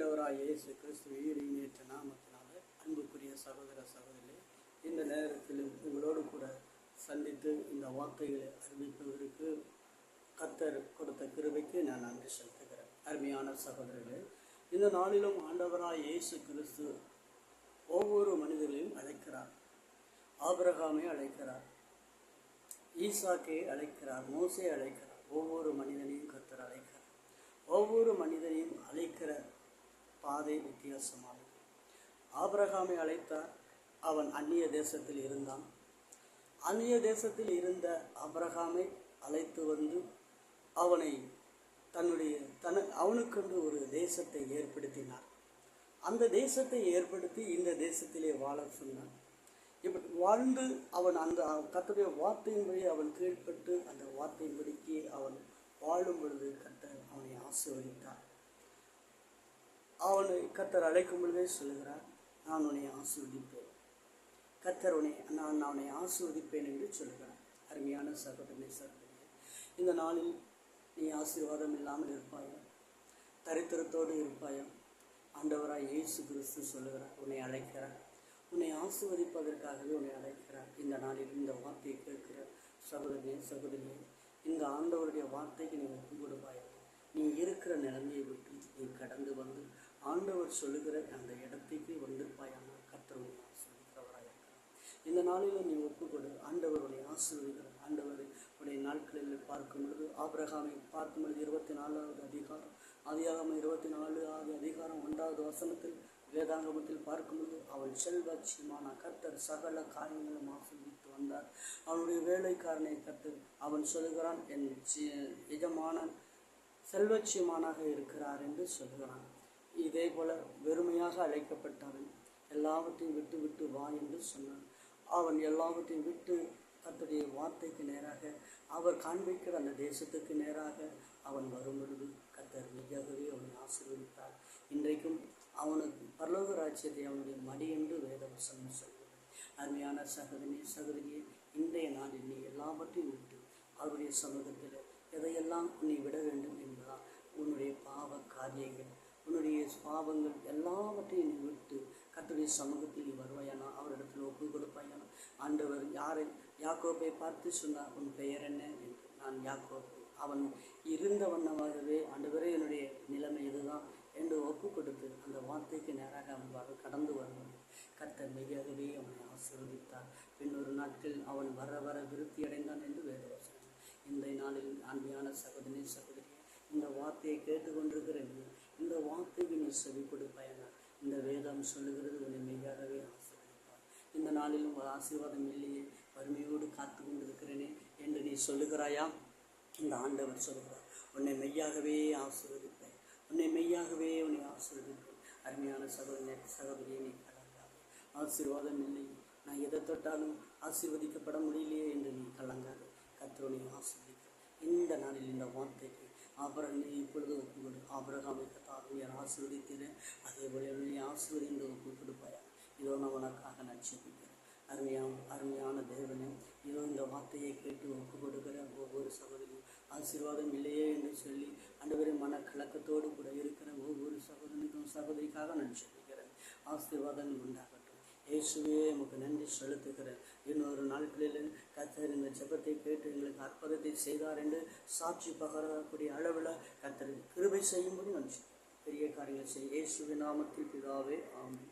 ஆண்டவராய் இயேசு கிறிஸ்து நேற்று நாமத்தினால அன்புக்குரிய சகோதர சகோதரி, இந்த நேரத்தில் உங்களோடு கூட சந்தித்து இந்த வார்த்தைகளை அறிவிப்பதற்கு கர்த்தர் கொடுத்த கிருபைக்கு நான் நன்றி செலுத்துகிறேன். அருமையான சகோதரர்களே, இந்த நாளிலும் ஆண்டவராய் இயேசு கிறிஸ்து ஒவ்வொரு மனிதர்களையும் அழைக்கிறார். ஆபிரகாமை அழைக்கிறார், ஈசாக்கை அழைக்கிறார், மோசே அழைக்கிறார். ஒவ்வொரு மனிதனையும் கர்த்தர் அழைக்கிறார். ஒவ்வொரு மனிதனையும் அழைக்கிற பாதை வித்தியாசமானது. ஆபிரகாமை அழைத்தார். அவன் அந்நிய தேசத்தில் இருந்தான். அந்நிய தேசத்தில் இருந்த ஆபிரகாமை அழைத்து வந்து அவனை அவனுக்கென்று ஒரு தேசத்தை ஏற்படுத்தினார். அந்த தேசத்தை ஏற்படுத்தி இந்த தேசத்திலே வாழ சொன்னான். இப்படி வாழ்ந்து அவன் அந்த கர்த்தருடைய வார்த்தையின்படி அவன் கீழ்ப்பட்டு அந்த வார்த்தையின்படிக்கு அவன் வாழும் பொழுது கர்த்தர் அவனை ஆசீர்வதித்தார். அவனை கர்த்தர் அழைக்கும் பொழுதே சொல்லுகிறார், நான் உன்னை ஆசீர்வதிப்பேன். கர்த்தர் நான் அவனை ஆசீர்வதிப்பேன் என்று சொல்லுகிறார். அருமையான சகோதரனே சகோதரியே, இந்த நாளில் நீ ஆசீர்வாதம் இல்லாமல் இருப்பாயா? தரித்திரத்தோடு இருப்பாயா? ஆண்டவராய் இயேசு கிறிஸ்து சொல்லுகிறார், உன்னை அழைக்கிறார். உன்னை ஆசீர்வதிப்பதற்காகவே உன்னை அழைக்கிறார். இந்த நாளில் இந்த வார்த்தையை கேட்கிற சகோதரனே சகோதரியே, இந்த ஆண்டவருடைய வார்த்தைக்கு நீ ஒப்பு கொடுப்பாயா? நீ இருக்கிற நிலைமையை விட்டு நீ கடந்து வந்து ஆண்டவர் சொல்லுகிற அந்த இடத்துக்கு வந்திருப்பாயான கர்த்தர் உன்னை ஆசீர்வதிக்கிறவராக இருக்கிறார். இந்த நாளில் நீ ஒப்பு கொடு. ஆண்டவருடைய ஆசீர்வதிக்கிற ஆண்டவர் உடைய நாட்களில் பார்க்கும் பொழுது ஆபிரகாமை பார்க்கும் பொழுது 24வது அதிகாரம் ஆதியாகமம் 24வது அதிகாரம் 1வது வசனத்தில் வேதாங்கமத்தில் பார்க்கும்போது அவன் செல்வச்சியமான கர்த்தர் சகல காரியங்களும் ஆசீர்வதித்து வந்தார். அவனுடைய வேலைக்காரனை கர்த்தர் அவன் சொல்லுகிறான், என் எஜமானன் செல்வச்சியமானாக இருக்கிறார் என்று சொல்லுகிறான். இதே போல வெறுமையாக அழைக்கப்பட்டவன் எல்லாவற்றையும் விட்டு விட்டு வா என்று சொன்னான். அவன் எல்லாவற்றையும் விட்டு கர்த்தருடைய வார்த்தைக்கு நேராக அவர் காண்பிக்கிற அந்த தேசத்துக்கு நேராக அவன் வரும் பொழுது கர்த்தர் மிகவே அவனை ஆசீர்வதித்தார். இன்றைக்கும் அவனுக்கு பரலோக ராஜ்யத்தை அவனுடைய மடி என்று வேதவசனம் சொல்கிறது. அருமையான சகோதரனே சகோதரியே, இன்றைய நாளில் நீ எல்லாவற்றையும் விட்டு அவருடைய சமூகத்தில் எதையெல்லாம் நீ விட வேண்டும் என்பதால் உன்னுடைய பாவ காரியங்கள், உன்னுடைய பாவங்கள் எல்லாவற்றையும் நீ விட்டு கர்த்தருடைய சமூகத்தில் நீ வருவாயானா, அவரிடத்தில் ஒப்பு கொடுப்பாயானா. ஆண்டவர் யாக்கோபை பார்த்து சொன்னார், உன் பெயர் என்ன என்று. நான் யாக்கோபு. அவன் இருந்த வண்ணமாகவே ஆண்டவரே என்னுடைய நிலைமை இதுதான் என்று ஒப்பு கொடுத்து அந்த வார்த்தைக்கு நேராக அவன் கடந்து வருவான். கர்த்தர் மெய்யாகவே அவனை ஆசீர்வதித்தார். பின்னொரு நாட்கள் அவன் வர வர விருத்தி அடைந்தான் என்று வேதவசனம். இந்த நாளில் அன்பான சகோதரனே சகோதரியே, இந்த வார்த்தையை கேட்டுக்கொண்டிருக்கிற நீ இந்த வார்த்தைக்கு நீ செவி கொடுப்பாயனா, இந்த வேதம் சொல்லுகிறது உன்னை மெய்யாகவே ஆசீர்வதிப்பார். இந்த நாளில் உங்கள் ஆசீர்வாதம் இல்லையே, வறுமையோடு காத்து கொண்டிருக்கிறேனே என்று நீ சொல்லுகிறாயா? இந்த ஆண்டவர் சொல்லுகிறார், உன்னை மெய்யாகவே ஆசீர்வதிப்பேன், உன்னை மெய்யாகவே உன்னை ஆசீர்வதிப்பேன். அருமையான சகோதரியை நீ கலங்காது. ஆசீர்வாதம் இல்லை, நான் எதை தொட்டாலும் ஆசீர்வதிக்கப்பட முடியலையே என்று நீ கலங்காது. கர்த்தரை ஆசீர்வதிக்க இந்த நாளில் இந்த வார்த்தைக்கு நீ இப்பொழுது ஒப்பு கொடு. ஆபிரகாமை கர்த்தர் ஆசீர்வதித்தேன், அதே போல நீ ஆசீர்வதி என்று ஒப்பு கொடுப்பாயா? இதோ நான் உனக்காக நான் ஜெபிக்கிறேன். அருமையான தேவனே, இதோ இந்த வார்த்தையை கேட்டு ஒப்பு கொடுக்கிற ஒவ்வொரு சகோதரியும் ஆசீர்வாதம் இல்லையே என்று சொல்லி ஆண்டவரே மனக்கலக்கத்தோடு கூட இருக்கிற ஒவ்வொரு சகோதரனுக்கும் சகோதரிக்காக நான் ஜெபிக்கிறேன். ஆசீர்வாதங்கள் உண்டாகட்டும். இயேசுவே உமக்கு நன்றி செலுத்துகிறேன். இன்னொரு நாட்களில் கர்த்தர் இந்த ஜெபத்தை கேட்டு எங்களுக்கு அற்புதத்தை செய்தார் என்று சாட்சி பகரக்கூடிய அளவில் கர்த்தர் கிருபை செய்யும்படி நான் பெரிய காரியங்கள் செய்ய இயேசுவின் நாமத்தில் பிதாவே, ஆமென்.